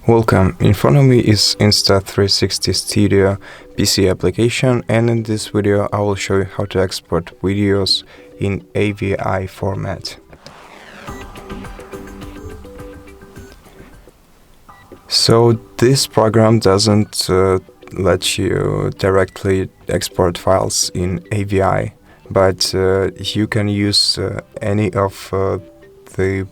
Welcome, in front of me is Insta360 Studio PC application, and in this video I will show you how to export videos in AVI format. So this program doesn't let you directly export files in AVI, but you can use any of the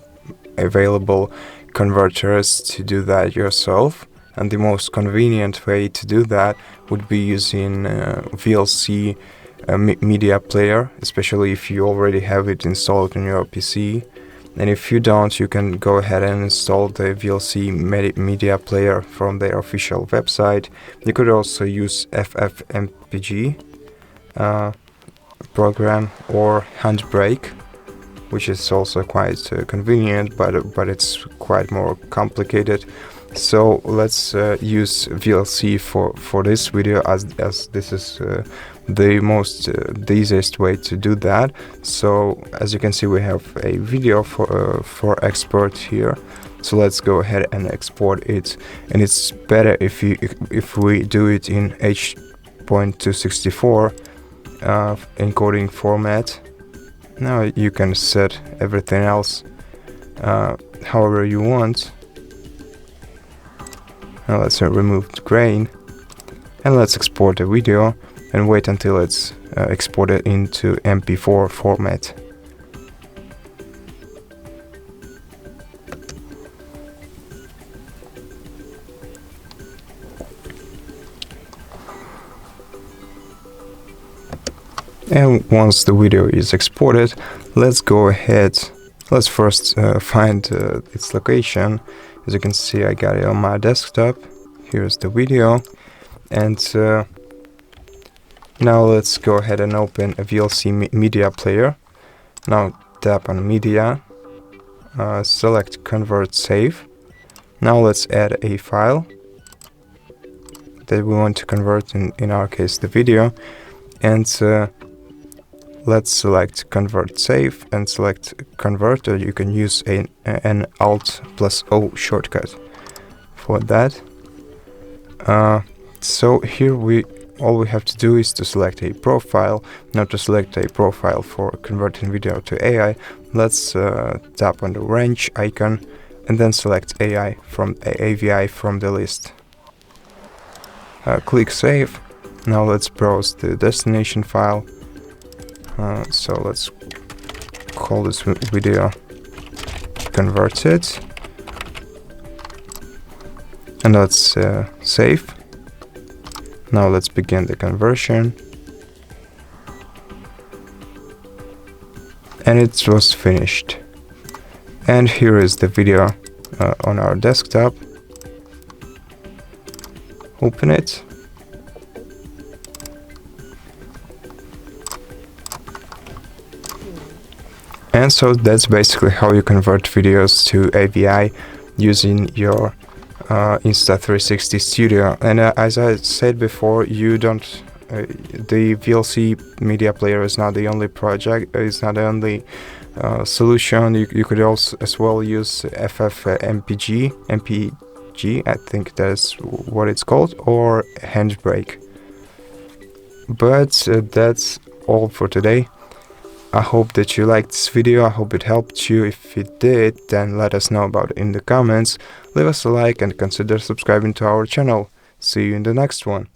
available converters to do that yourself, and the most convenient way to do that would be using VLC media player, especially if you already have it installed on your PC. And if you don't, you can go ahead and install the VLC media player from their official website. You could also use FFmpeg program or Handbrake, which is also quite convenient, but it's quite more complicated. So let's use VLC for this video, as this is the easiest way to do that. So as you can see, we have a video for export here. So let's go ahead and export it, and it's better if we do it in H.264 encoding format. Now you can set everything else however you want. Now let's remove the grain, and let's export the video and wait until it's exported into MP4 format. And once the video is exported, let's go ahead. Let's first find its location. As you can see, I got it on my desktop. Here's the video, and now let's go ahead and open a VLC media player. Now tap on media, select convert save. Now let's add a file that we want to convert, in our case the video, and let's select convert save and select converter. You can use an Alt+O shortcut for that. So here all we have to do is to select a profile. Now to select a profile for converting video to AI, let's tap on the wrench icon and then select AVI from the list. Click save. Now let's browse the destination file. So let's call this video converted, and let's save. Now let's begin the conversion, and it was finished. And here is the video on our desktop. Open it. And so that's basically how you convert videos to AVI using your Insta360 Studio. And as I said before, the VLC media player is not the only project. It's not the only solution. You could also as well use FFmpeg, I think that's what it's called, or Handbrake. But that's all for today. I hope that you liked this video. I hope it helped you. If it did, then let us know about it in the comments. Leave us a like and consider subscribing to our channel. See you in the next one.